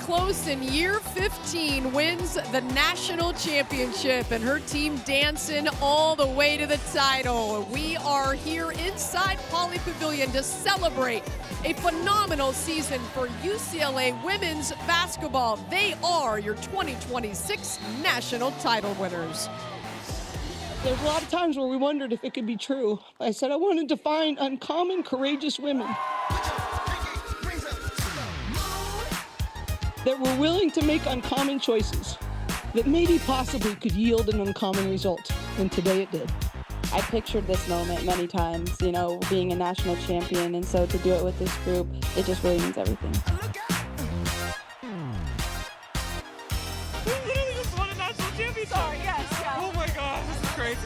Close in year 15 wins the national championship, and her team dancing all the way to the title. We are here inside Pauley Pavilion to celebrate a phenomenal season for UCLA women's basketball. They are your 2026 national title winners. There's a lot of times where we wondered if it could be true. I said I wanted to find uncommon, courageous women that were willing to make uncommon choices that maybe possibly could yield an uncommon result. And today it did. I pictured this moment many times, you know, being a national champion. And so to do it with this group, it just really means everything. We literally just won a national championship. Sorry, yes, yeah. Oh my God, this is crazy.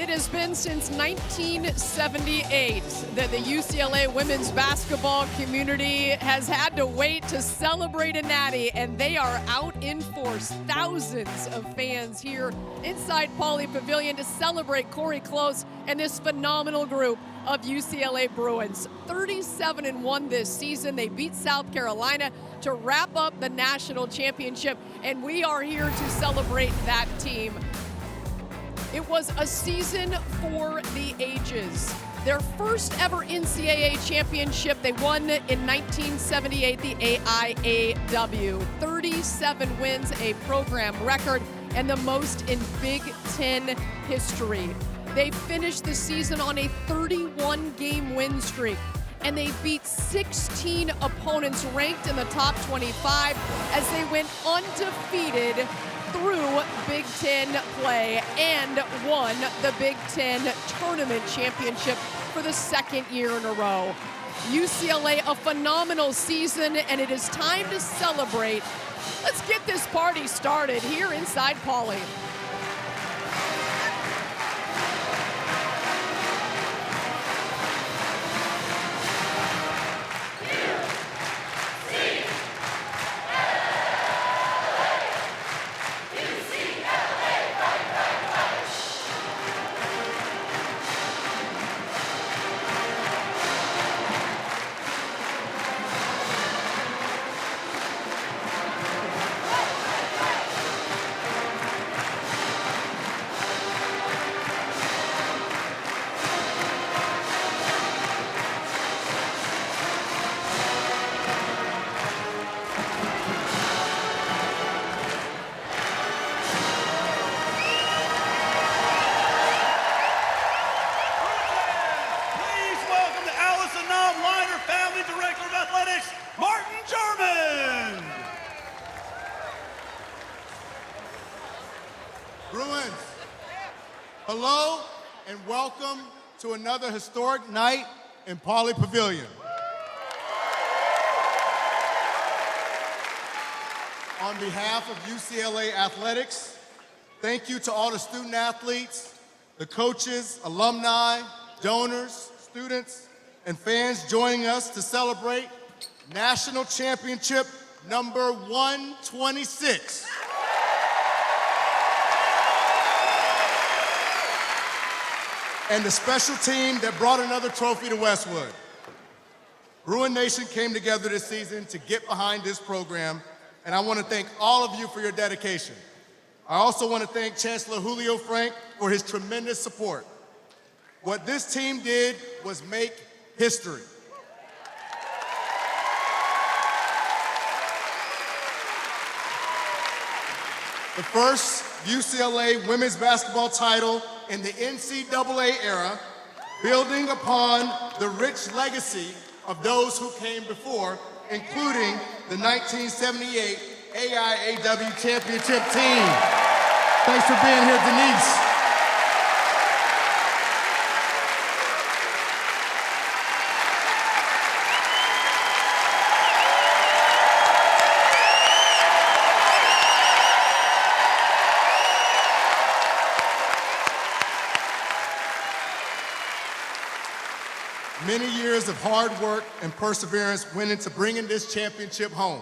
It has been since 1978 that the UCLA women's basketball community has had to wait to celebrate a natty, and they are out in force. Thousands of fans here inside Pauley Pavilion to celebrate Corey Close and this phenomenal group of UCLA Bruins. 37-1 this season. They beat South Carolina to wrap up the national championship, and we are here to celebrate that team. It was a season for the ages. Their first ever NCAA championship, they won in 1978, the AIAW. 37 wins, a program record, and the most in Big Ten history. They finished the season on a 31-game win streak, and they beat 16 opponents ranked in the top 25 as they went undefeated through Big Ten play and won the Big Ten tournament championship for the second year in a row. UCLA, a phenomenal season, and it is time to celebrate. Let's get this party started here inside Pauley. Bruins, hello and welcome to another historic night in Pauley Pavilion. On behalf of UCLA Athletics, thank you to all the student athletes, the coaches, alumni, donors, students, and fans joining us to celebrate National Championship number 126. And the special team that brought another trophy to Westwood. Bruin Nation came together this season to get behind this program, and I want to thank all of you for your dedication. I also want to thank Chancellor Julio Frank for his tremendous support. What this team did was make history. The first UCLA women's basketball title in the NCAA era, building upon the rich legacy of those who came before, including the 1978 AIAW championship team. Thanks for being here, Denise. Many years of hard work and perseverance went into bringing this championship home.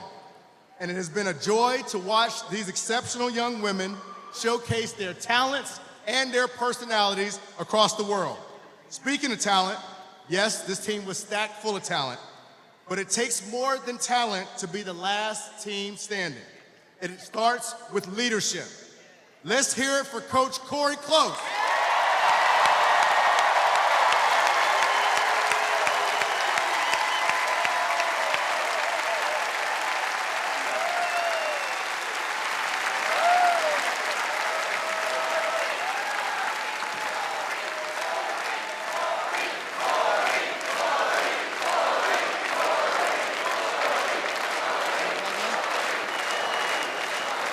And it has been a joy to watch these exceptional young women showcase their talents and their personalities across the world. Speaking of talent, yes, this team was stacked full of talent, but it takes more than talent to be the last team standing. It starts with leadership. Let's hear it for Coach Corey Close.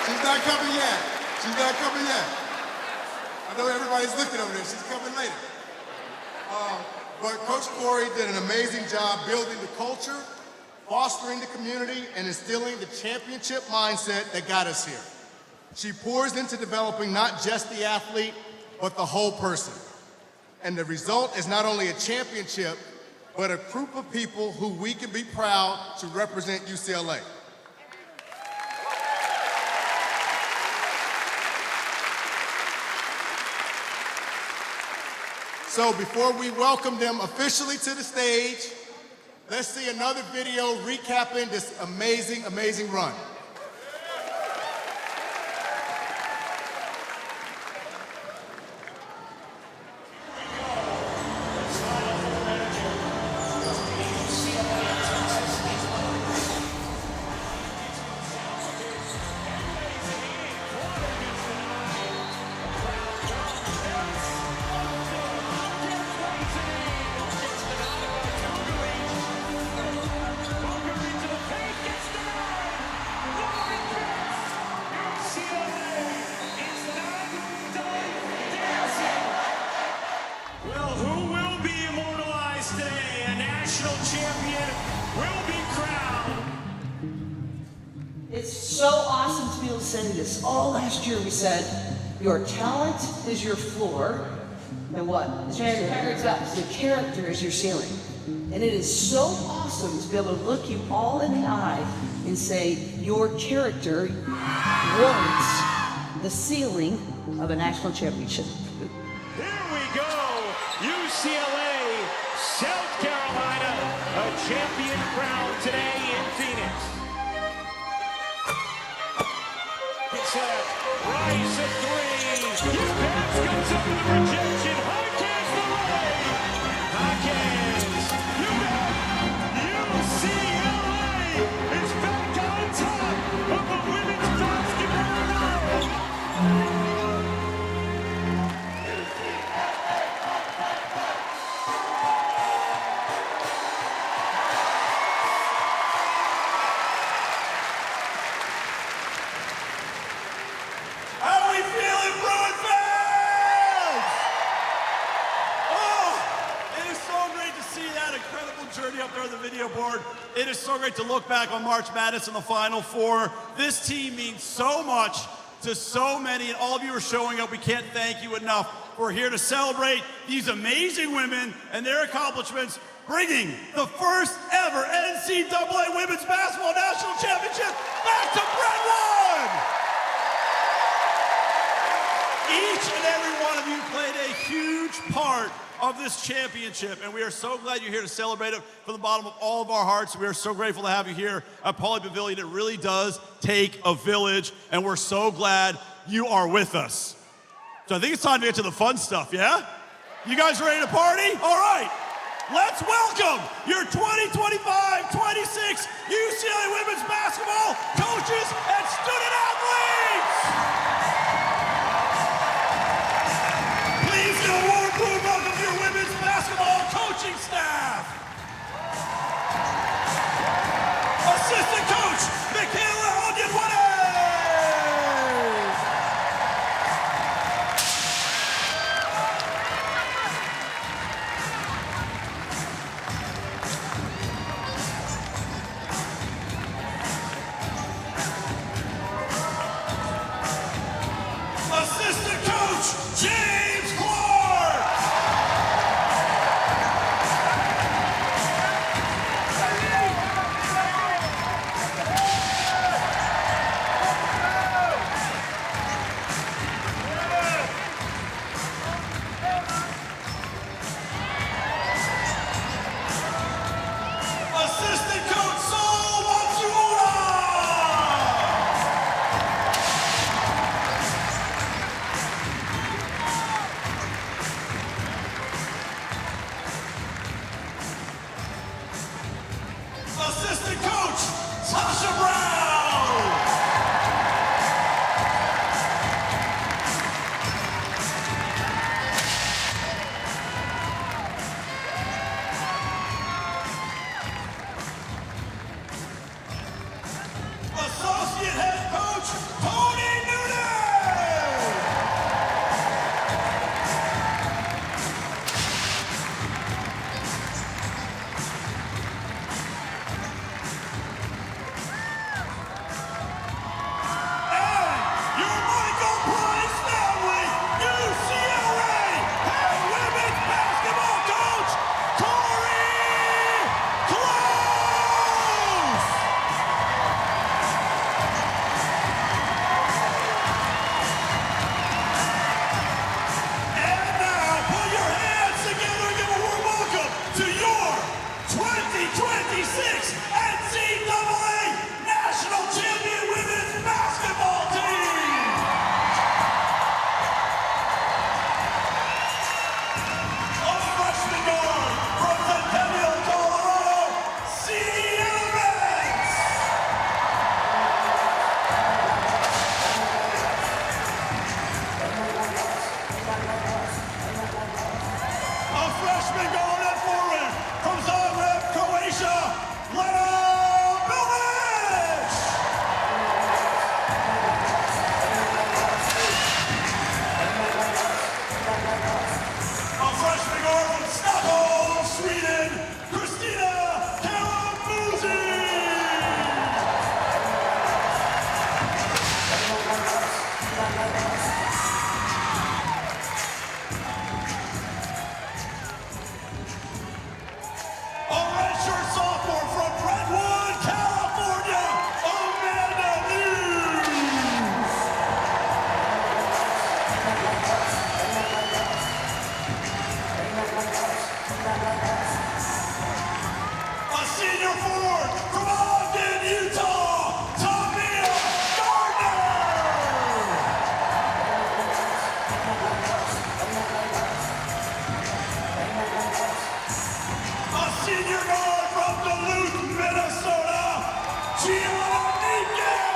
She's not coming yet. She's not coming yet. I know everybody's looking over there. She's coming later. But Coach Corey did an amazing job building the culture, fostering the community, and instilling the championship mindset that got us here. She pours into developing not just the athlete, but the whole person. And the result is not only a championship, but a group of people who we can be proud to represent UCLA. So before we welcome them officially to the stage, let's see another video recapping this amazing, amazing run. It's so awesome to be able to say this. All last year we said, your talent is your floor, and what? Your character is your ceiling. And it is so awesome to be able to look you all in the eye and say, your character warrants the ceiling of a national championship. Here we go, UCLA, South Carolina, a champion crown today in Phoenix. Rice at three. His pass goes up with a rejection. Hawkins the way. Hawkins. You bet. UCLA is back on top of the women's basketball world. Journey up there on the video board. It is so great to look back on March Madness and the Final Four. This team means so much to so many, and all of you are showing up. We can't thank you enough. We're here to celebrate these amazing women and their accomplishments, bringing the first ever NCAA Women's Basketball National Championship back to Brentwood! Each and every one of you played a huge part of this championship, and we are so glad you're here to celebrate it from the bottom of all of our hearts. We are so grateful to have you here at Pauley Pavilion. It really does take a village, and we're so glad you are with us. So I think it's time to get to the fun stuff, yeah? You guys ready to party? All right, let's welcome your 2025-26 UCLA women's basketball coaches and student athletes! Please give a warm welcome to your women's basketball coaching staff. Assistant coach, Michaela Onyenwade. freshman guard and forward from Zagreb, Croatia, Lena Bilic! A freshman guard from Stockholm, Sweden, Kristina Kalamuzi! A redshirt sophomore from Brentwood, California, Amanda News! A senior forward from Ogden, Utah, Tamia Gardner! A senior guard from Duluth, Minnesota, Gianna Niquez!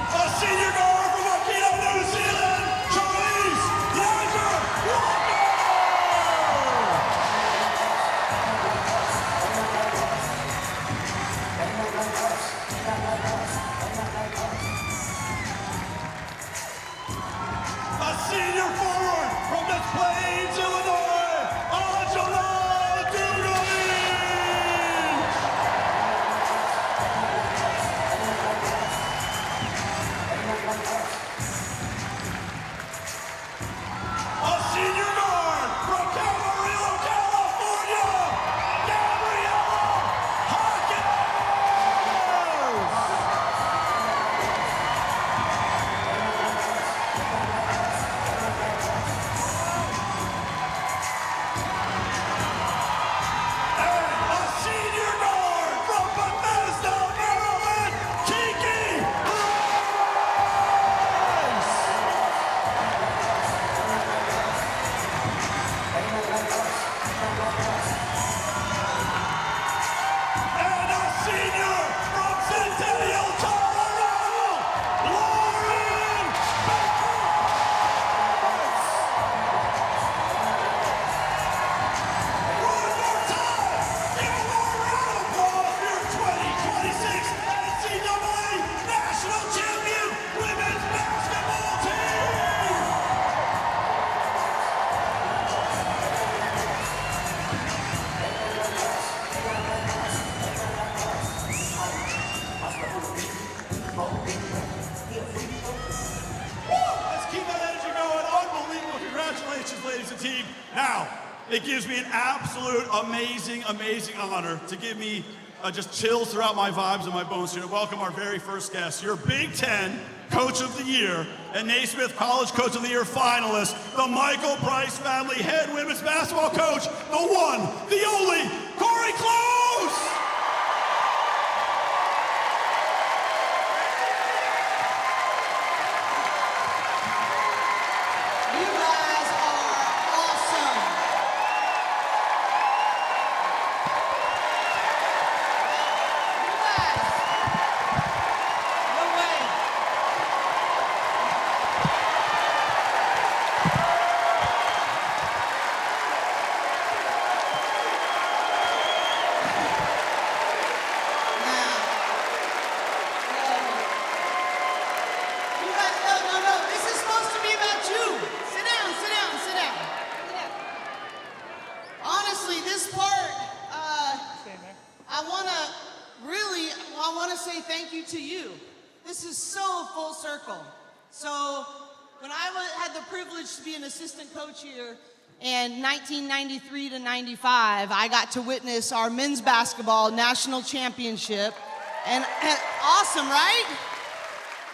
A senior guard from Aquino, New Zealand, Charlize Lizer Walker! A senior forward from Des Plaines, Illinois, Angela Dudovic! A senior guard from Camarillo, California, Gabriella Hawkins! And a senior guard from Bethesda, Maryland, Kiki Rice! And a senior from Centennial, Colorado, Lauren Bates! One more time, give a round of applause for your 2026 NCAA National Champion Women's Basketball Team! Let's keep that energy going. Unbelievable. Congratulations, ladies and team. Now, it gives me an absolute amazing honor to give me just chills throughout my vibes and my bones here to welcome our very first guest, your Big Ten Coach of the Year and Naismith College Coach of the Year finalist, the Michael Price family head women's basketball coach, the one, the only, Corey Close! You guys are awesome. You guys. No way. You guys, no. This is supposed to be about you. Sit down. Honestly, this part, I want to say thank you to you. This is so full circle. So when I had the privilege to be an assistant coach here in 1993 to 95, I got to witness our men's basketball national championship. And awesome, right?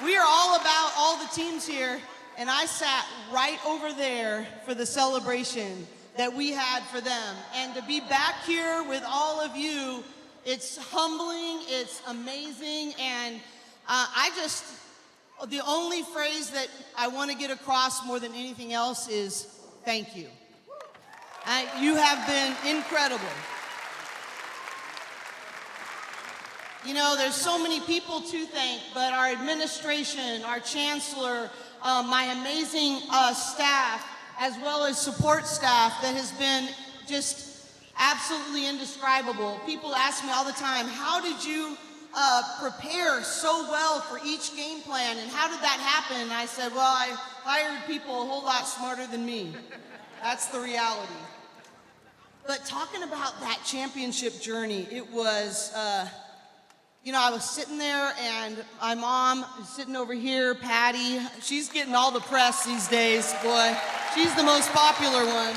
We are all about all the teams here, and I sat right over there for the celebration that we had for them. And to be back here with all of you, it's humbling, it's amazing, and the only phrase that I want to get across more than anything else is thank you. You have been incredible. You know, there's so many people to thank, but our administration, our chancellor, my amazing staff, as well as support staff that has been just absolutely indescribable. People ask me all the time, how did you prepare so well for each game plan, and how did that happen? And I said, well, I hired people a whole lot smarter than me. That's the reality. But talking about that championship journey, it was, you know, I was sitting there and my mom is sitting over here, Patty. She's getting all the press these days, boy. She's the most popular one.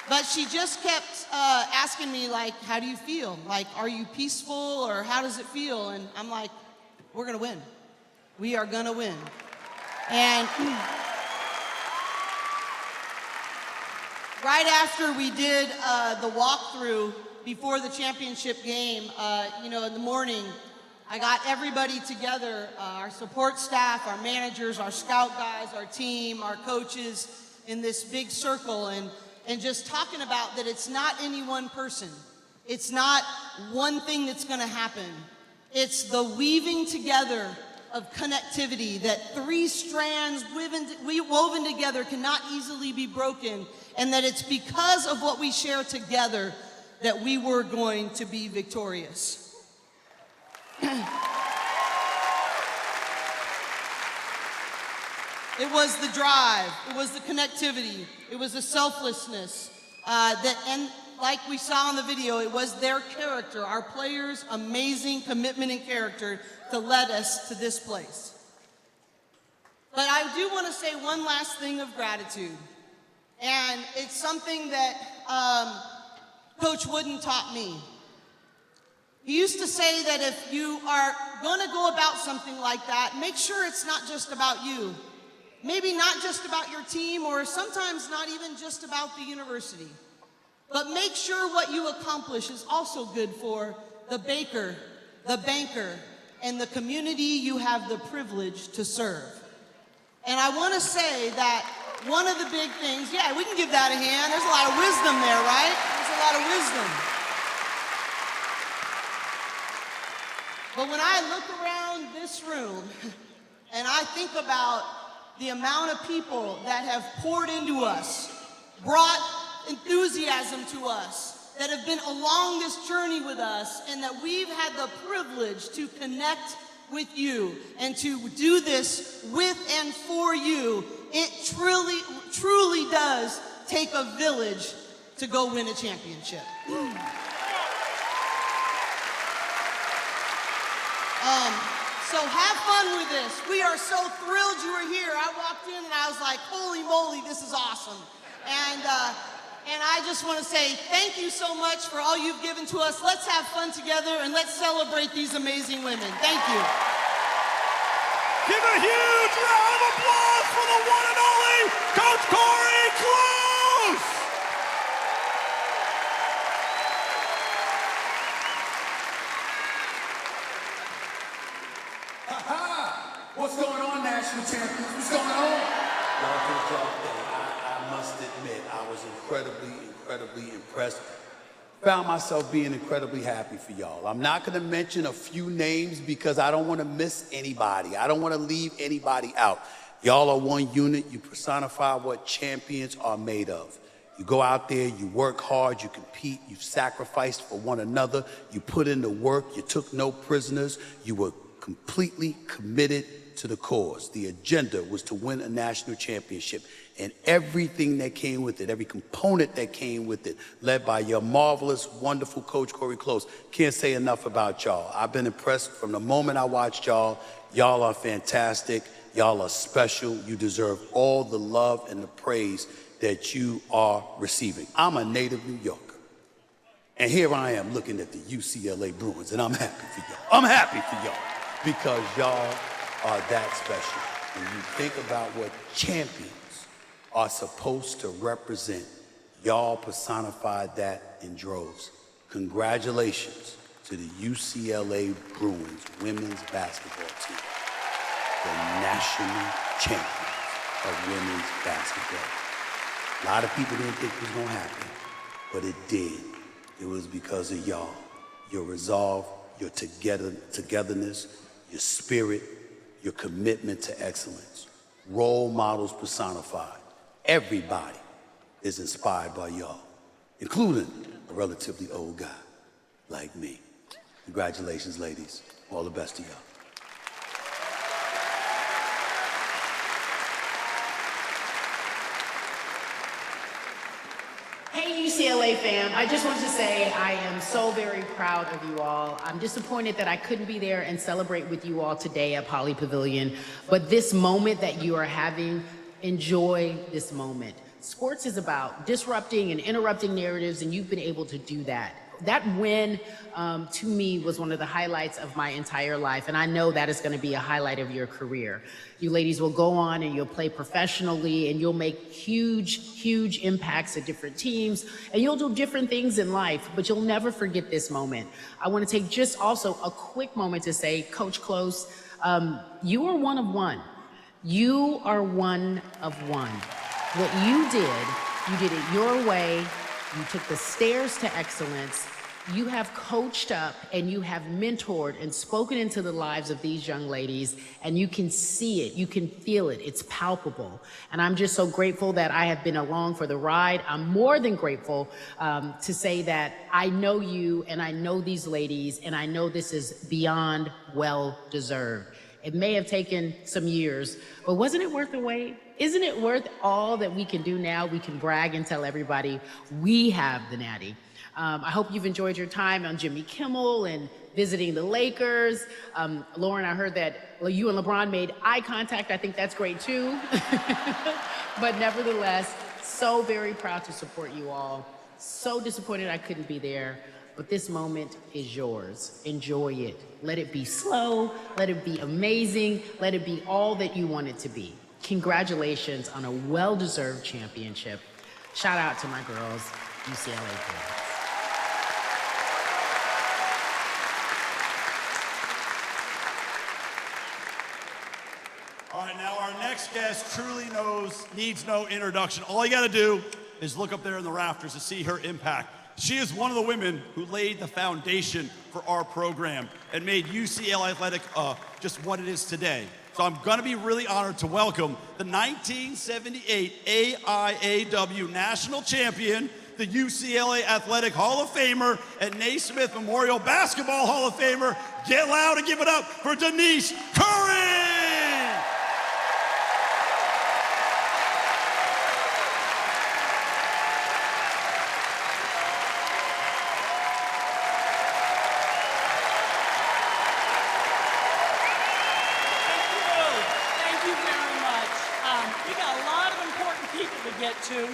But she just kept asking me, like, how do you feel? Like, are you peaceful, or how does it feel? And I'm like, we're gonna win. We are gonna win. And right after we did the walkthrough before the championship game, you know, in the morning, I got everybody together, our support staff, our managers, our scout guys, our team, our coaches, in this big circle, and just talking about that it's not any one person. It's not one thing that's gonna happen. It's the weaving together of connectivity, that three strands woven together cannot easily be broken, and that it's because of what we share together that we were going to be victorious. It was the drive, it was the connectivity, it was the selflessness, and like we saw in the video, it was their character, our players' amazing commitment and character to lead us to this place. But I do want to say one last thing of gratitude, and it's something that Coach Wooden taught me. He used to say that if you are going to go about something like that, make sure it's not just about you. Maybe not just about your team, or sometimes not even just about the university. But make sure what you accomplish is also good for the baker, the banker, and the community you have the privilege to serve. And I want to say that one of the big things, yeah, we can give that a hand. There's a lot of wisdom there, right? There's a lot of wisdom. But when I look around this room and I think about the amount of people that have poured into us, brought enthusiasm to us, that have been along this journey with us, and that we've had the privilege to connect with you and to do this with and for you, it truly does take a village to go win a championship. So have fun with this. We are so thrilled you were here. I walked in and I was like, holy moly, this is awesome. And I just want to say thank you so much for all you've given to us. Let's have fun together and let's celebrate these amazing women. Thank you. Give a huge round of applause for the one and only Coach Corey Close! What's going on, national champions? What's going on? Y'all did y'all thing. I must admit, I was incredibly impressed. Found myself being incredibly happy for y'all. I'm not gonna mention a few names because I don't wanna miss anybody. I don't wanna leave anybody out. Y'all are one unit. You personify what champions are made of. You go out there, you work hard, you compete, you've sacrificed for one another, you put in the work, you took no prisoners, you were completely committed to the cause. The agenda was to win a national championship, and everything that came with it, every component that came with it, led by your marvelous, wonderful coach, Corey Close. Can't say enough about y'all. I've been impressed from the moment I watched y'all. Y'all are fantastic. Y'all are special. You deserve all the love and the praise that you are receiving. I'm a native New Yorker, and here I am looking at the UCLA Bruins, and I'm happy for y'all. I'm happy for y'all because y'all are that special. When you think about what champions are supposed to represent, y'all personified that in droves. Congratulations to the UCLA Bruins women's basketball team, the national champions of women's basketball. A lot of people didn't think it was gonna happen, but it did. It was because of y'all. your resolve, your togetherness, your spirit, your commitment to excellence. Role models personified. Everybody is inspired by y'all, including a relatively old guy like me. Congratulations, ladies. All the best to y'all. Hey UCLA fam, I just want to say I am so very proud of you all. I'm disappointed that I couldn't be there and celebrate with you all today at Poly Pavilion, but this moment that you are having, enjoy this moment. Sports is about disrupting and interrupting narratives, and you've been able to do that. That win, to me, was one of the highlights of my entire life, and I know that is going to be a highlight of your career. You ladies will go on and you'll play professionally, and you'll make huge, huge impacts at different teams, and you'll do different things in life, but you'll never forget this moment. I want to take just also a quick moment to say, Coach Close, you are one of one. You are one of one. What you did it your way. You took the stairs to excellence. You have coached up and you have mentored and spoken into the lives of these young ladies, and you can see it, you can feel it, it's palpable. And I'm just so grateful that I have been along for the ride. I'm more than grateful to say that I know you and I know these ladies, and I know this is beyond well-deserved. It may have taken some years, but wasn't it worth the wait? Isn't it worth all that we can do now? We can brag and tell everybody we have the Natty. I hope you've enjoyed your time on Jimmy Kimmel and visiting the Lakers. Lauren, I heard that you and LeBron made eye contact. I think that's great too. But nevertheless, so very proud to support you all. So disappointed I couldn't be there. But this moment is yours. Enjoy it. Let it be slow. Let it be amazing. Let it be all that you want it to be. Congratulations on a well-deserved championship. Shout out to my girls, UCLA girls. All right, now our next guest truly needs no introduction. All you gotta do is look up there in the rafters to see her impact. She is one of the women who laid the foundation for our program and made UCLA Athletic just what it is today. So I'm gonna be really honored to welcome the 1978 AIAW National Champion, the UCLA Athletic Hall of Famer, and Naismith Memorial Basketball Hall of Famer. Get loud and give it up for Denise Curry!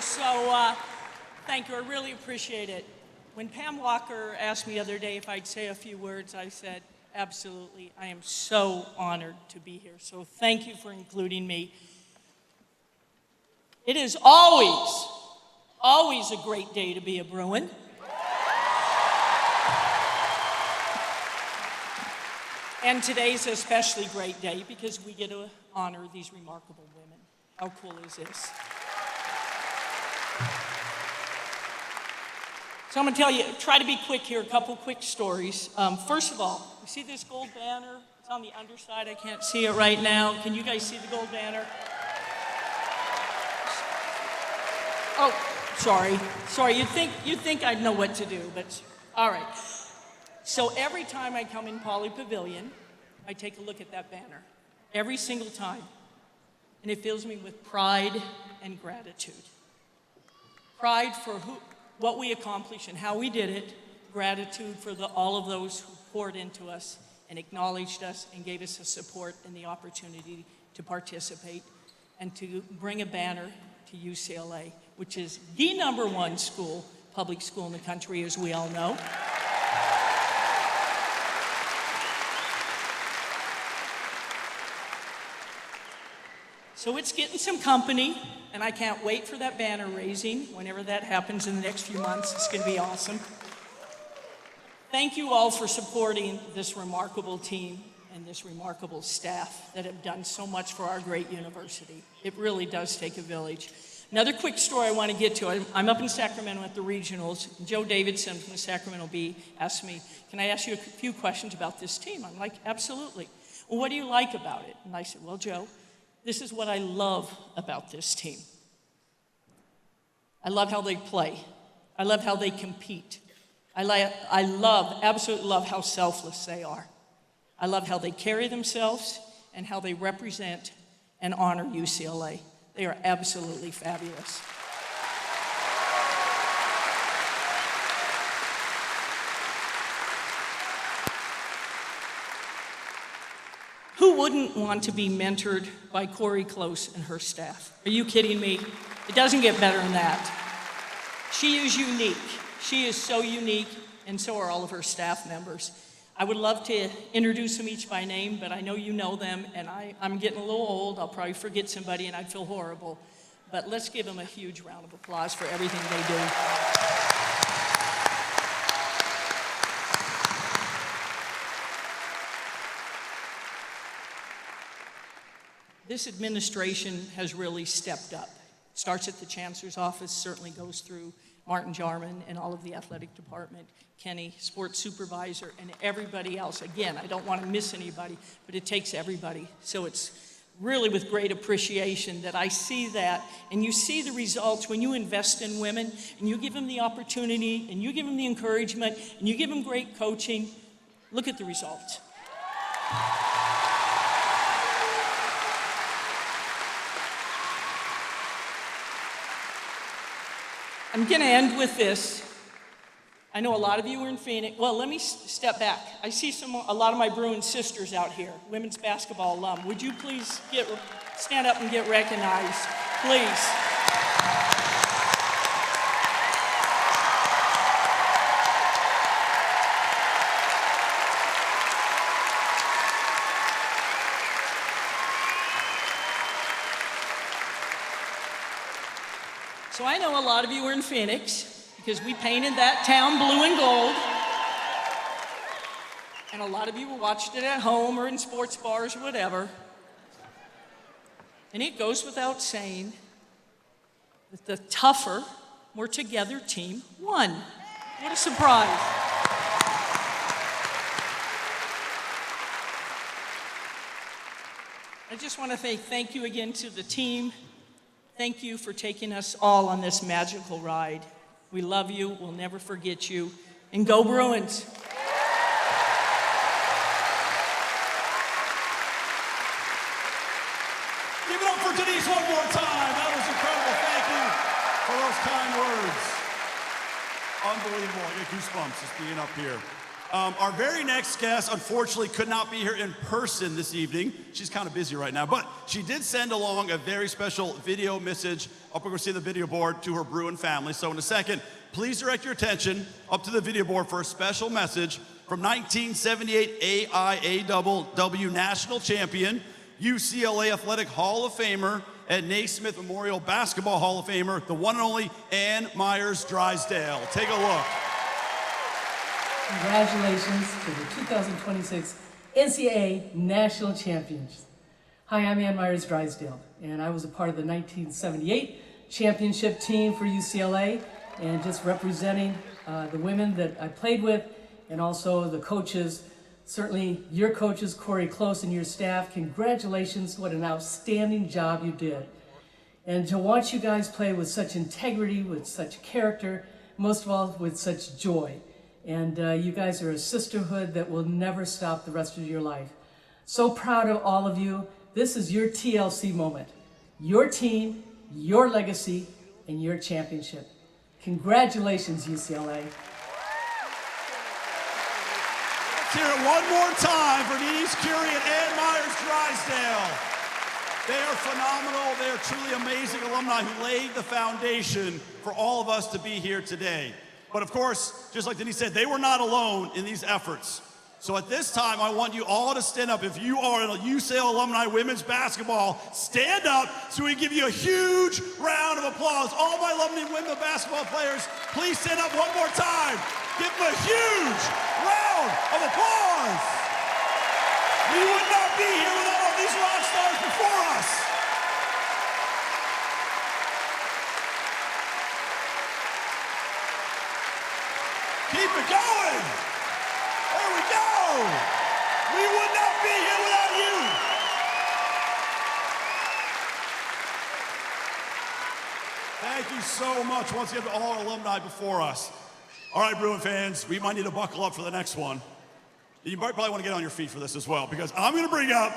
So thank you, I really appreciate it. When Pam Walker asked me the other day if I'd say a few words, I said, absolutely. I am so honored to be here. So thank you for including me. It is always a great day to be a Bruin. And today's an especially great day because we get to honor these remarkable women. How cool is this? So I'm going to tell you, try to be quick here, a couple quick stories. First of all, you see this gold banner? It's on the underside. I can't see it right now. Can you guys see the gold banner? Oh, sorry. You'd think I'd know what to do, but all right. So every time I come in Poly Pavilion, I take a look at that banner. Every single time. And it fills me with pride and gratitude. Pride for what we accomplished and how we did it, gratitude for all of those who poured into us and acknowledged us and gave us the support and the opportunity to participate and to bring a banner to UCLA, which is the #1 public school in the country, as we all know. So it's getting some company, and I can't wait for that banner raising whenever that happens in the next few months. It's going to be awesome. Thank you all for supporting this remarkable team and this remarkable staff that have done so much for our great university. It really does take a village. Another quick story I want to get to. I'm up in Sacramento at the regionals. Joe Davidson from the Sacramento Bee asked me, can I ask you a few questions about this team? I'm like, absolutely. Well, what do you like about it? And I said, well, Joe, this is what I love about this team. I love how they play. I love how they compete. Absolutely love how selfless they are. I love how they carry themselves and how they represent and honor UCLA. They are absolutely fabulous. Who wouldn't want to be mentored by Corey Close and her staff? Are you kidding me? It doesn't get better than that. She is unique. She is so unique, and so are all of her staff members. I would love to introduce them each by name, but I know you know them, and I'm getting a little old. I'll probably forget somebody, and I'd feel horrible. But let's give them a huge round of applause for everything they do. This administration has really stepped up. Starts at the Chancellor's office, certainly goes through Martin Jarman and all of the athletic department, Kenny, sports supervisor, and everybody else. Again, I don't want to miss anybody, but it takes everybody. So it's really with great appreciation that I see that, and you see the results when you invest in women, and you give them the opportunity, and you give them the encouragement, and you give them great coaching. Look at the results. I'm going to end with this. I know a lot of you were in Phoenix. Well, let me step back. I see a lot of my Bruins sisters out here, women's basketball alum. Would you please stand up and get recognized, please? So I know a lot of you were in Phoenix because we painted that town blue and gold. And a lot of you watched it at home or in sports bars or whatever. And it goes without saying that the tougher, more together team won. What a surprise. I just want to say thank you again to the team. Thank you for taking us all on this magical ride. We love you. We'll never forget you. And go Bruins. Give it up for Denise one more time. That was incredible. Thank you for those kind words. Unbelievable. I get goosebumps just being up here. Our very next guest, unfortunately, could not be here in person this evening. She's kind of busy right now, but she did send along a very special video message up over the video board to her Bruin family. So in a second, please direct your attention up to the video board for a special message from 1978 AIAW National Champion, UCLA Athletic Hall of Famer, and Naismith Memorial Basketball Hall of Famer, the one and only Ann Myers-Drysdale. Take a look. Congratulations to the 2026 NCAA National Champions. Hi, I'm Ann Myers-Drysdale, and I was a part of the 1978 championship team for UCLA, and just representing the women that I played with, and also the coaches, certainly your coaches, Corey Close, and your staff. Congratulations, what an outstanding job you did. And to watch you guys play with such integrity, with such character, most of all with such joy. And you guys are a sisterhood that will never stop the rest of your life. So proud of all of you. This is your TLC moment. Your team, your legacy, and your championship. Congratulations, UCLA. Let's hear it one more time for Denise Curie and Ann Myers-Drysdale. They are phenomenal. They are truly amazing alumni who laid the foundation for all of us to be here today. But of course, just like Denise said, they were not alone in these efforts. So at this time, I want you all to stand up. If you are a UCLA alumni women's basketball, stand up so we give you a huge round of applause. All my alumni women basketball players, please stand up one more time. Give them a huge round of applause. We would not be here without all these rock stars before us. much once again to all our alumni before us. All right, Bruin fans, we might need to buckle up for the next one. You might probably want to get on your feet for this as well, because I'm going to bring up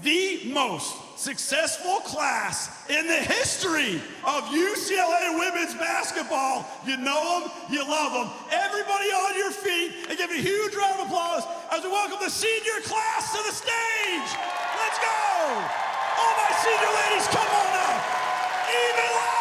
the most successful class in the history of UCLA women's basketball. You know them, you love them. Everybody on your feet and give a huge round of applause as we welcome the senior class to the stage. Let's go. All my senior ladies, come on up. Even louder.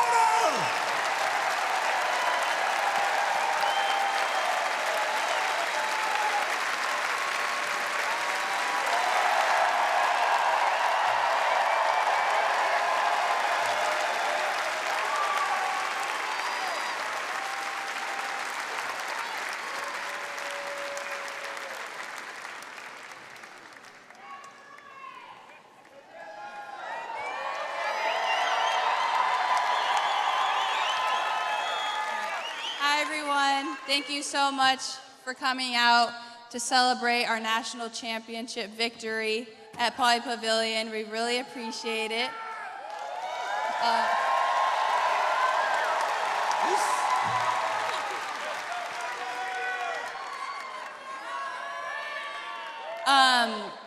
Hi, everyone. Thank you so much for coming out to celebrate our national championship victory at Poly Pavilion. We really appreciate it.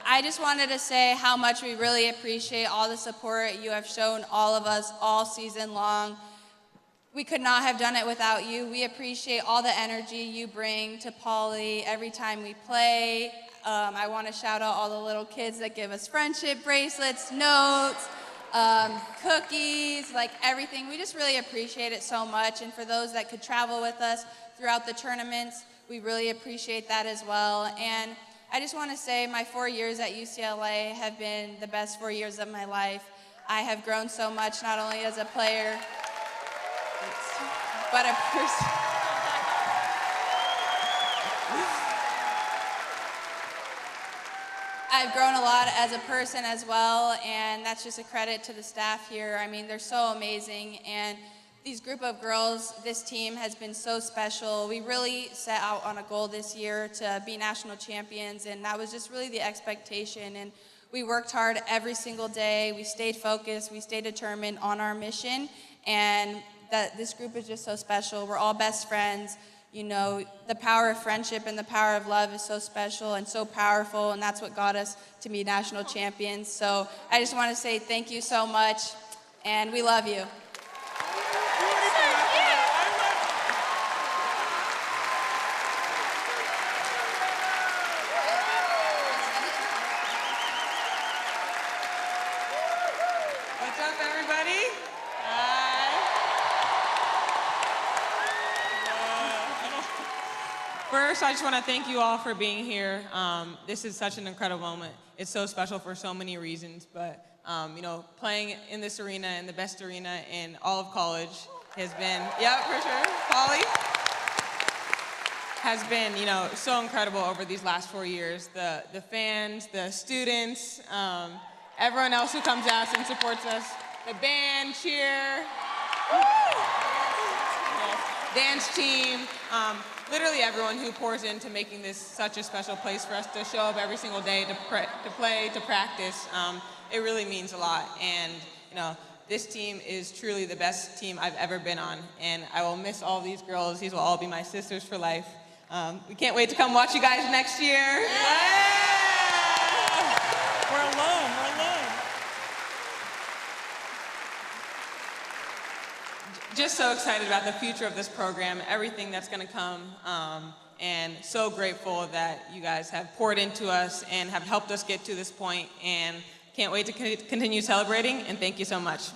I just wanted to say how much we really appreciate all the support you have shown all of us all season long. We could not have done it without you. We appreciate all the energy you bring to Poly every time we play. I want to shout out all the little kids that give us friendship bracelets, notes, cookies, like everything. We just really appreciate it so much. And for those that could travel with us throughout the tournaments, we really appreciate that as well. And I just want to say my 4 years at UCLA have been the best 4 years of my life. I have grown so much, not only as a player, but a person. I've grown a lot as a person as well, and that's just a credit to the staff here. I mean, they're so amazing, and these group of girls, this team has been so special. We really set out on a goal this year to be national champions, and that was just really the expectation. And we worked hard every single day. We stayed focused. We stayed determined on our mission, and that this group is just so special. We're all best friends. You know, the power of friendship and the power of love is so special and so powerful, and that's what got us to be national champions. So I just want to say thank you so much, and we love you. What's up, everybody? First, I just want to thank you all for being here. This is such an incredible moment. It's so special for so many reasons, but you know, playing in this arena, in the best arena in all of college, has been, yeah, for sure, Poly, has been, you know, so incredible over these last 4 years. The fans, the students, everyone else who comes out and supports us, the band, cheer, dance team, literally everyone who pours into making this such a special place for us to show up every single day, to play, to practice. It really means a lot. And you know, this team is truly the best team I've ever been on. And I will miss all these girls. These will all be my sisters for life. We can't wait to come watch you guys next year. Yeah. We're alone. Just so excited about the future of this program, everything that's going to come, and so grateful that you guys have poured into us and have helped us get to this point, and can't wait to continue celebrating, and thank you so much. Is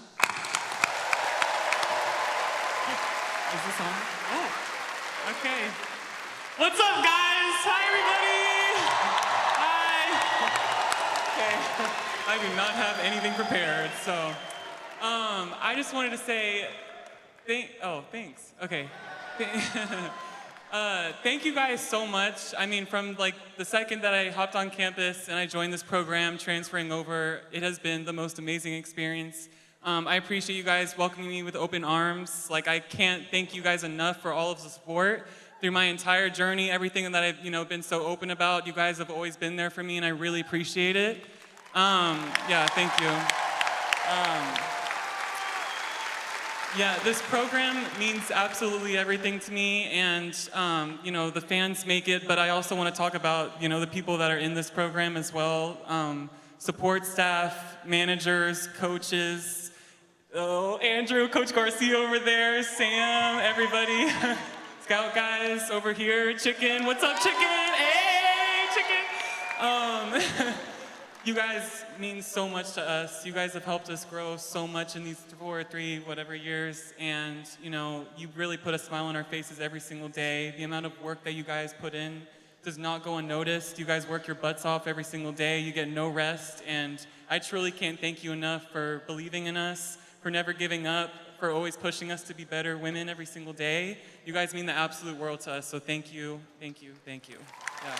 this on? Oh, okay. What's up, guys? Hi, everybody. Hi. Okay, I do not have anything prepared, so I just wanted to say, thanks. Okay. Thank you guys so much. I mean, from like the second that I hopped on campus and I joined this program, transferring over, it has been the most amazing experience. I appreciate you guys welcoming me with open arms. Like, I can't thank you guys enough for all of the support through my entire journey, everything that I've, been so open about. You guys have always been there for me, and I really appreciate it. Yeah, thank you. Yeah, this program means absolutely everything to me, and you know, the fans make it, but I also want to talk about, you know, the people that are in this program as well. Support staff, managers, coaches, Andrew, Coach Garcia over there, Sam, everybody. Scout guys over here, Chicken, what's up, Chicken? Hey, Chicken! You guys mean so much to us. You guys have helped us grow so much in these 4 or 3, whatever years, and you know, you really put a smile on our faces every single day. The amount of work that you guys put in does not go unnoticed. You guys work your butts off every single day. You get no rest, and I truly can't thank you enough for believing in us, for never giving up, for always pushing us to be better women every single day. You guys mean the absolute world to us, so thank you, thank you, thank you. Yeah.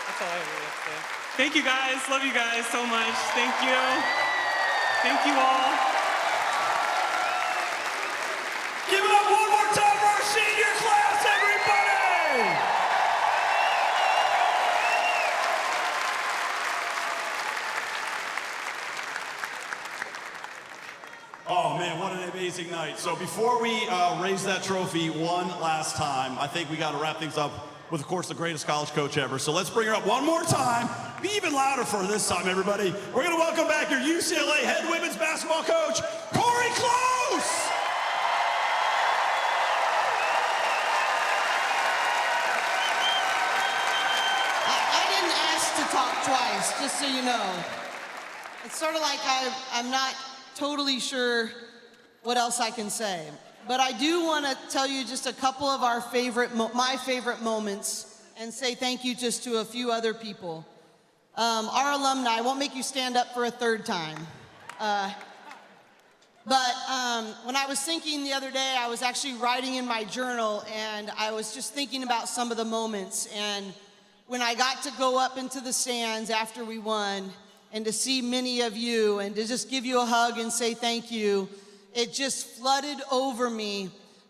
That's all I really have to say. Thank you guys, love you guys so much. Thank you. Thank you all. Give it up one more time for our senior class, everybody! Oh man, what an amazing night. So before we raise that trophy one last time, I think we got to wrap things up with, of course, the greatest college coach ever. So let's bring her up one more time. Be even louder for her this time, everybody. We're going to welcome back your UCLA head women's basketball coach, Corey Close! I didn't ask to talk twice, just so you know. It's sort of like I'm not totally sure what else I can say. But I do want to tell you just a couple of our my favorite moments, and say thank you just to a few other people. Our alumni, I won't make you stand up for a third time. But when I was thinking the other day, I was actually writing in my journal, and I was just thinking about some of the moments. And when I got to go up into the stands after we won, and to see many of you, and to just give you a hug and say thank you, it just flooded over me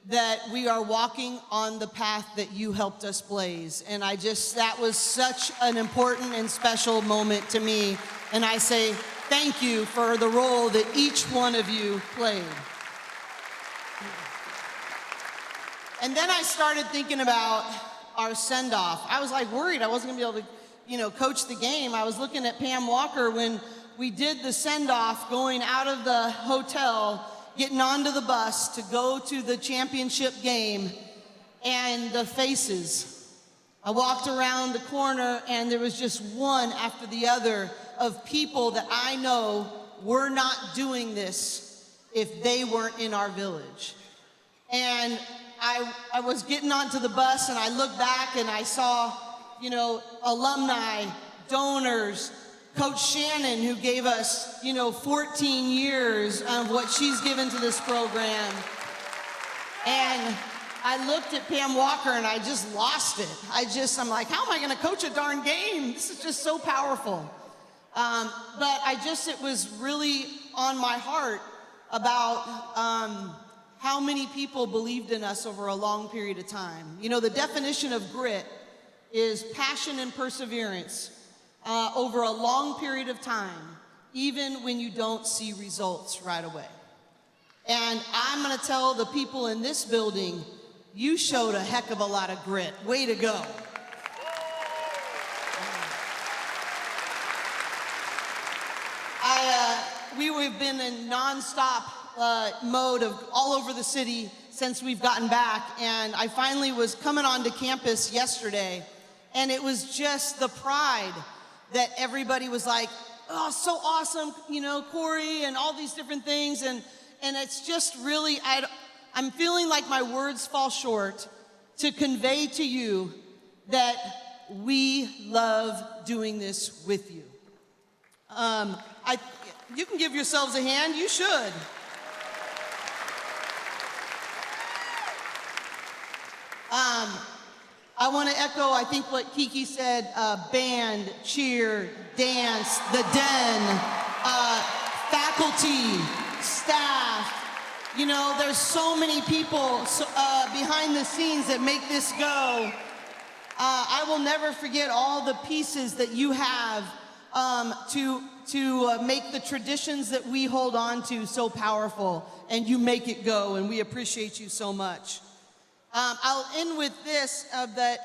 that we are walking on the path that you helped us blaze. And that was such an important and special moment to me. And I say thank you for the role that each one of you played. And then I started thinking about our send-off. I was like worried I wasn't gonna be able to, coach the game. I was looking at Pam Walker when we did the send-off, going out of the hotel, getting onto the bus to go to the championship game, and the faces. I walked around the corner, and there was just one after the other of people that I know were not doing this if they weren't in our village. And I was getting onto the bus, and I looked back, and I saw, alumni, donors, Coach Shannon, who gave us, 14 years of what she's given to this program. And I looked at Pam Walker and I just lost it. I'm like, how am I gonna coach a darn game? This is just so powerful. But it was really on my heart about how many people believed in us over a long period of time. The definition of grit is passion and perseverance. Over a long period of time, even when you don't see results right away. And I'm gonna tell the people in this building, you showed a heck of a lot of grit. Way to go. We've been in nonstop mode of all over the city since we've gotten back, and I finally was coming onto campus yesterday, and it was just the pride that everybody was like, oh, so awesome, Corey, and all these different things. And it's just really, I'm feeling like my words fall short to convey to you that we love doing this with you. You can give yourselves a hand, you should. I want to echo, I think, what Kiki said, band, cheer, dance, the den, faculty, staff. There's so many people behind the scenes that make this go. I will never forget all the pieces that you have to make the traditions that we hold on to so powerful, and you make it go, and we appreciate you so much. I'll end with this, I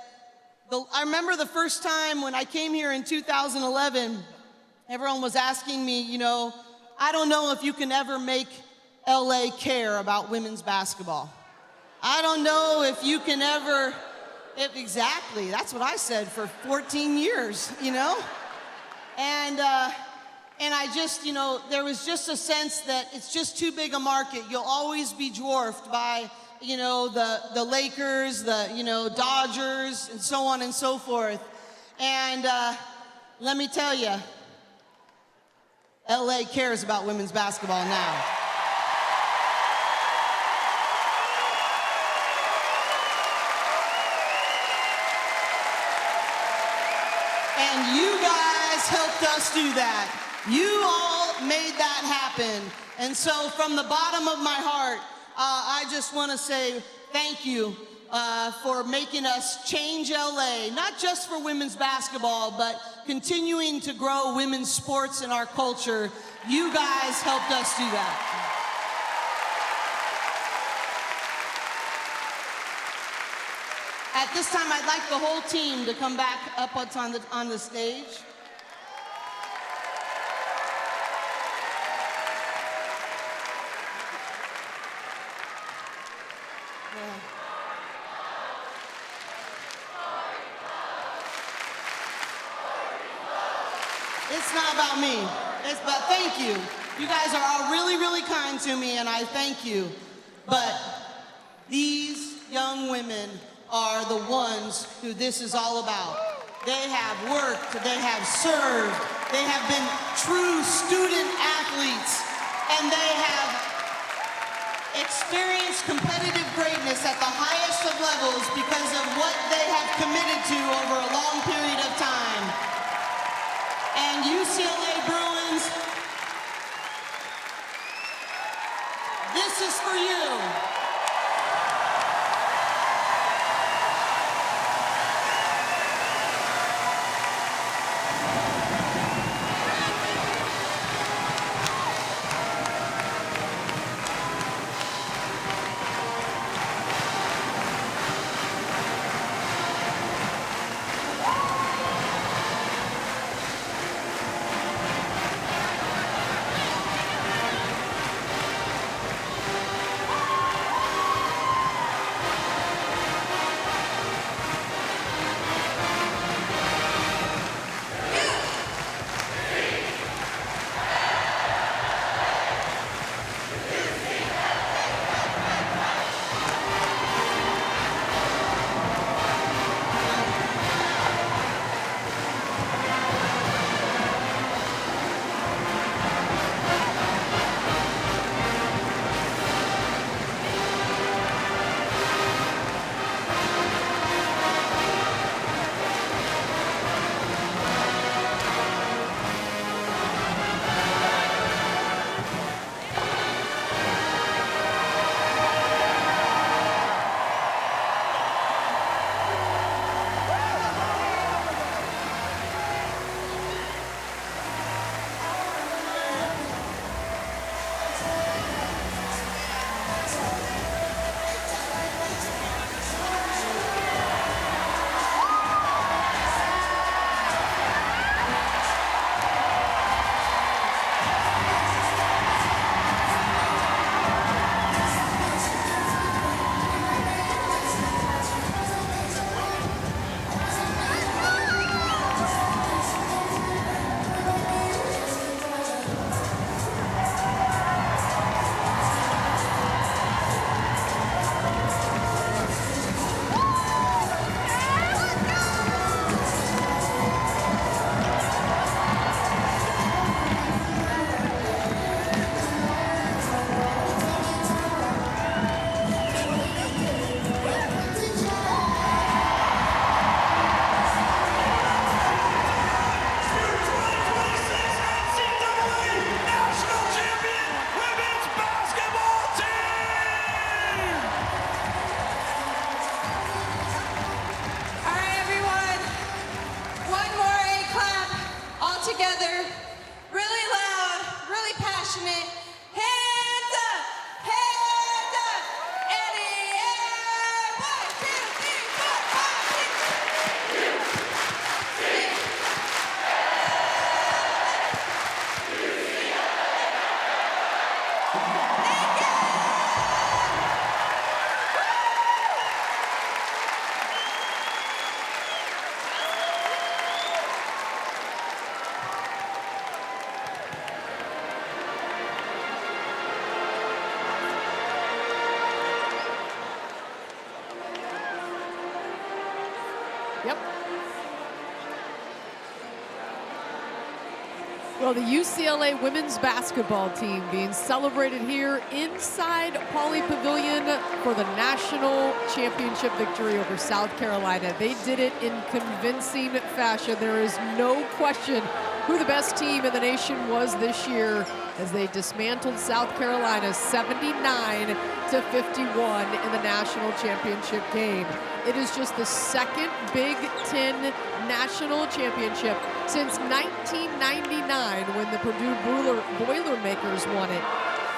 remember the first time when I came here in 2011, everyone was asking me, you know, I don't know if you can ever make LA care about women's basketball. I don't know if you can ever, exactly, that's what I said for 14 years, you know? And I just, you know, there was just a sense that it's just too big a market. You'll always be dwarfed by, you know, the Lakers, the, you know, Dodgers, and so on and so forth. And let me tell you, LA cares about women's basketball now. And you guys helped us do that. You all made that happen. And so from the bottom of my heart, I just want to say thank you for making us change LA, not just for women's basketball, but continuing to grow women's sports in our culture. You guys helped us do that. At this time, I'd like the whole team to come back up on the stage. It's not about me. It's about thank you. You guys are all really, really kind to me, and I thank you. But these young women are the ones who this is all about. They have worked, they have served, they have been true student athletes, and they have experienced competitive greatness at the highest of levels because of what they have committed to over a long period of time. And UCLA Bruins, this is for you. Yep. Well, the UCLA women's basketball team being celebrated here inside Pauley Pavilion for the national championship victory over South Carolina. They did it in convincing fashion. There is no question who the best team in the nation was this year as they dismantled South Carolina 79-51 in the national championship game. It is just the second Big Ten national championship since 1999 when the Purdue Boilermakers won it.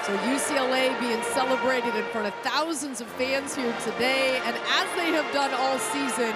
So UCLA being celebrated in front of thousands of fans here today, and as they have done all season,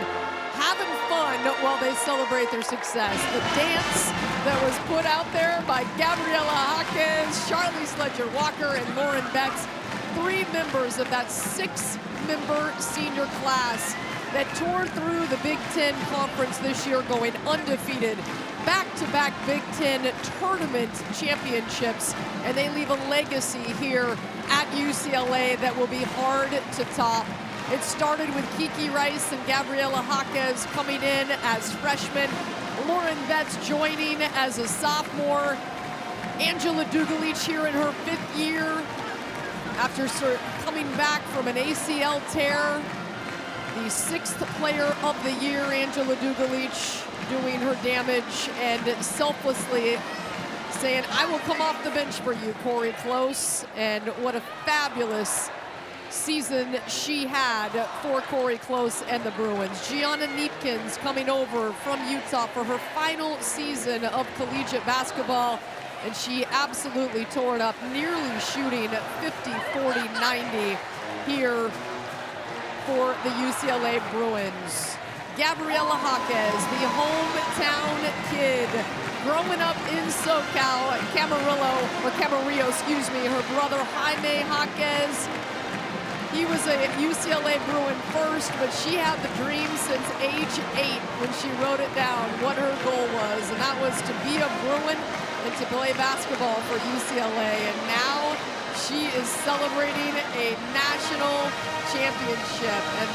having fun while they celebrate their success. The dance that was put out there by Gabriela Hawkins, Charlie Sledger-Walker, and Lauren Betts, 3 members of that 6-member senior class that tore through the Big Ten Conference this year, going undefeated, back-to-back Big Ten tournament championships, and they leave a legacy here at UCLA that will be hard to top. It started with Kiki Rice and Gabriela Hawkins coming in as freshmen, Lauren Betts joining as a sophomore, Angela Dugalich here in her 5th year after coming back from an ACL tear. The 6th player of the year, Angela Dugalich, doing her damage and selflessly saying, I will come off the bench for you, Corey Close. And what a fabulous season she had for Corey Close and the Bruins. Gianna Neepkins coming over from Utah for her final season of collegiate basketball, and she absolutely tore it up, nearly shooting 50, 40, 90 here for the UCLA Bruins. Gabriela Hawkins, the hometown kid, growing up in SoCal, Camarillo, excuse me, her brother Jaime Hawkins. He was a UCLA Bruin first, but she had the dream since age 8 when she wrote it down, what her goal was, and that was to be a Bruin and to play basketball for UCLA. And now she is celebrating a national championship. And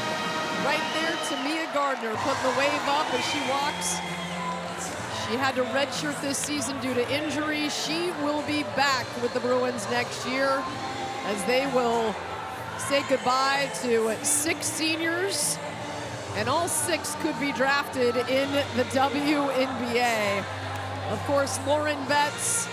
right there, Tamia Gardner putting the wave up as she walks. She had to redshirt this season due to injury. She will be back with the Bruins next year as they will say goodbye to 6 seniors, and all 6 could be drafted in the WNBA. Of course, Lauren Betts,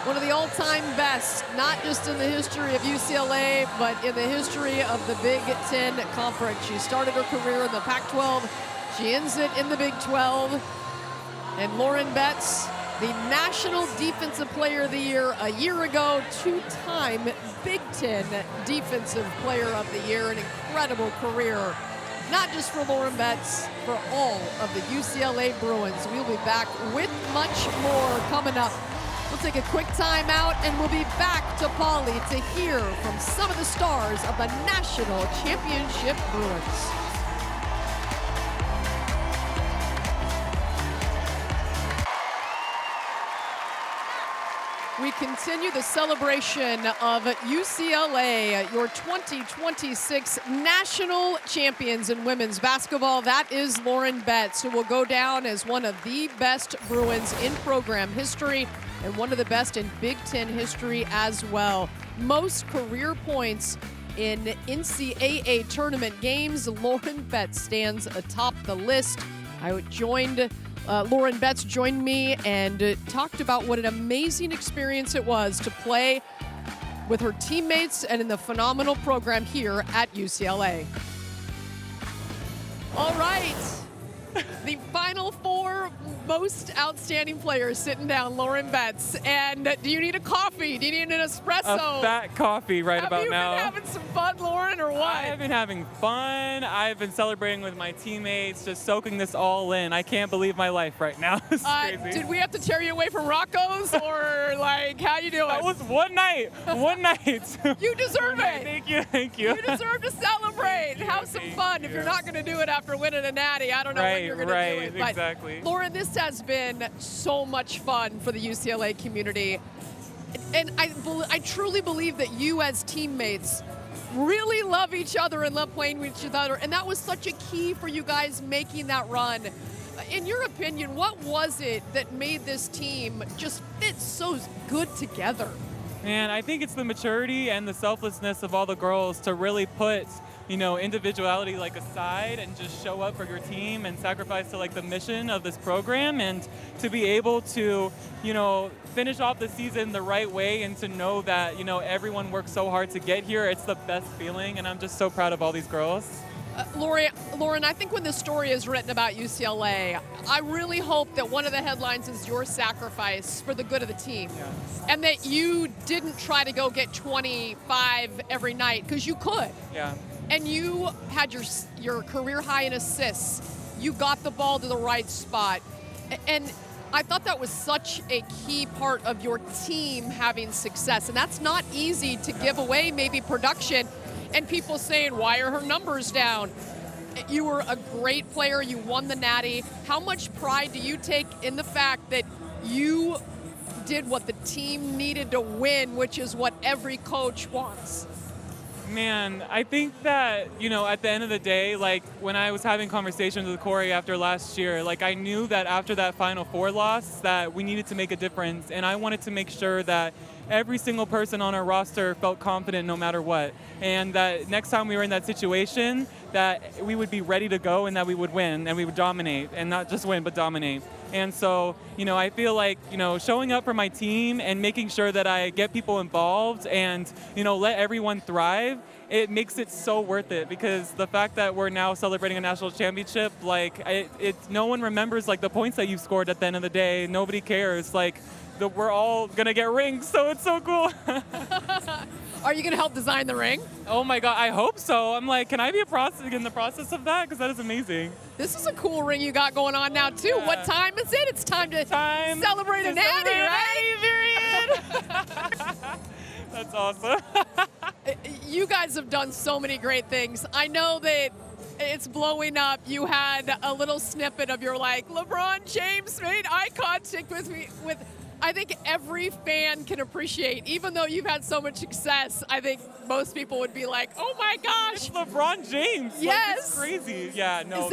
one of the all-time best, not just in the history of UCLA, but in the history of the Big Ten Conference. She started her career in the Pac-12. She ends it in the Big 12. And Lauren Betts, the National Defensive Player of the Year a year ago, 2-time Big Ten Defensive Player of the Year. An incredible career, not just for Lauren Betts, for all of the UCLA Bruins. We'll be back with much more coming up. We'll take a quick time out, and we'll be back to Pauley to hear from some of the stars of the National Championship Bruins. We continue the celebration of UCLA, your 2026 national champions in women's basketball. That is Lauren Betts, who will go down as one of the best Bruins in program history and one of the best in Big Ten history as well. Most career points in NCAA tournament games. Lauren Betts stands atop the list. Lauren Betts joined me and talked about what an amazing experience it was to play with her teammates and in the phenomenal program here at UCLA. All right, the final 4 most outstanding players sitting down, Lauren Betts. And do you need a coffee? Do you need an espresso? A fat coffee right about now. Have you been having some fun, Lauren, or what? I have been having fun. I've been celebrating with my teammates, just soaking this all in. I can't believe my life right now. It's crazy. Did we have to tear you away from Rocco's, or like, how you doing? That was one night. One night. You deserve it. Thank you. Thank you. You deserve to celebrate and have some fun. If you're not going to do it after winning a natty, I don't know when you're going to do it. But exactly. Lauren, this has been so much fun for the UCLA community. And I truly believe that you as teammates really love each other and love playing with each other. And that was such a key for you guys making that run. In your opinion, what was it that made this team just fit so good together? Man, I think it's the maturity and the selflessness of all the girls to really put, individuality like aside and just show up for your team and sacrifice to like the mission of this program, and to be able to, finish off the season the right way and to know that, everyone worked so hard to get here. It's the best feeling, and I'm just so proud of all these girls. Lauren, I think when this story is written about UCLA, I really hope that one of the headlines is your sacrifice for the good of the team. Yes. And that you didn't try to go get 25 every night, because you could. Yeah. And you had your career high in assists. You got the ball to the right spot. And I thought that was such a key part of your team having success. And that's not easy to give away, maybe production. And people saying, why are her numbers down? You were a great player. You won the Natty. How much pride do you take in the fact that you did what the team needed to win, which is what every coach wants? Man, I think that, at the end of the day, like when I was having conversations with Corey after last year, like I knew that after that Final Four loss that we needed to make a difference, and I wanted to make sure that every single person on our roster felt confident no matter what, and that next time we were in that situation that we would be ready to go and that we would win and we would dominate, and not just win but dominate. And so, I feel like, showing up for my team and making sure that I get people involved and, let everyone thrive, it makes it so worth it, because the fact that we're now celebrating a national championship, like no one remembers like the points that you've scored at the end of the day. Nobody cares. Like we're all gonna get rings, so it's so cool. Are you gonna help design the ring? Oh my God, I hope so. I'm like, can I be in the process of that? Because that is amazing. This is a cool ring you got going on now too. Yeah. What time is it? It's time to celebrate a Natty, right? That's awesome. You guys have done so many great things. I know that it's blowing up. You had a little snippet of your LeBron James made eye contact with me. I think every fan can appreciate, even though you've had so much success, I think most people would be like, oh my gosh. It's LeBron James. Yes. Like, it's crazy. Yeah, no. Is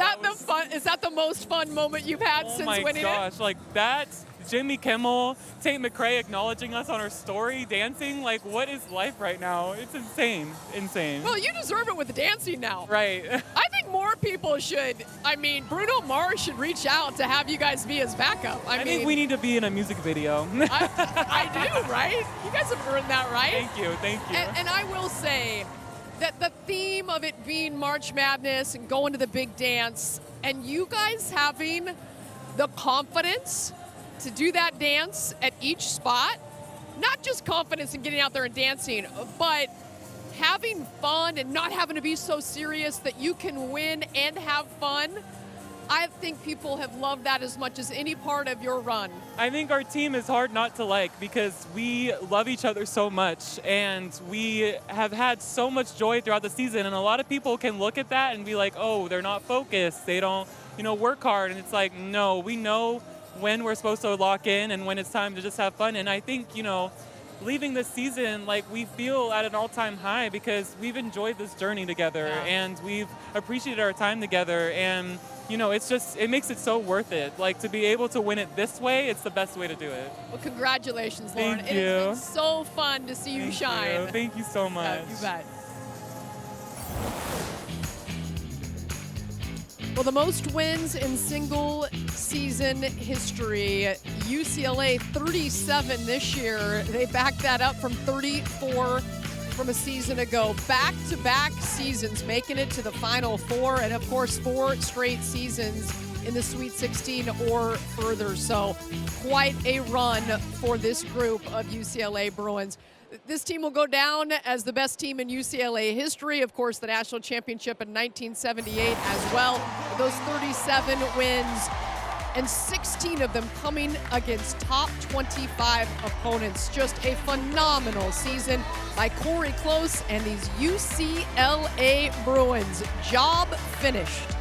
that the most fun moment you've had since winning it? Oh my gosh, like that, Jimmy Kimmel, Tate McRae acknowledging us on our story, dancing, like what is life right now? It's insane. Well, you deserve it with the dancing now. Right. I think more people should, Bruno Mars should reach out to have you guys be his backup. I think we need to be in a music video. I do, right? You guys have earned that, right? Thank you. And I will say that the theme of it being March Madness and going to the big dance, and you guys having the confidence to do that dance at each spot, not just confidence in getting out there and dancing, but having fun and not having to be so serious that you can win and have fun. I think people have loved that as much as any part of your run. I think our team is hard not to like, because we love each other so much and we have had so much joy throughout the season, and a lot of people can look at that and be like, oh, they're not focused, they don't work hard, and it's like, no, we know when we're supposed to lock in and when it's time to just have fun. And I think, leaving this season, like we feel at an all-time high because we've enjoyed this journey together and we've appreciated our time together, and it makes it so worth it. Like to be able to win it this way, it's the best way to do it. Well, congratulations, Lauren. Thank you. It's been so fun to see you shine. Thank you so much. Yeah, you bet. Well, the most wins in single season history. UCLA 37 this year. They backed that up from 34 from a season ago. Back-to-back seasons making it to the Final Four, and of course 4 straight seasons in the Sweet 16 or further. So quite a run for this group of UCLA Bruins. This team will go down as the best team in UCLA history. Of course, the national championship in 1978 as well. Those 37 wins, and 16 of them coming against top 25 opponents. Just a phenomenal season by Corey Close and these UCLA Bruins. Job finished.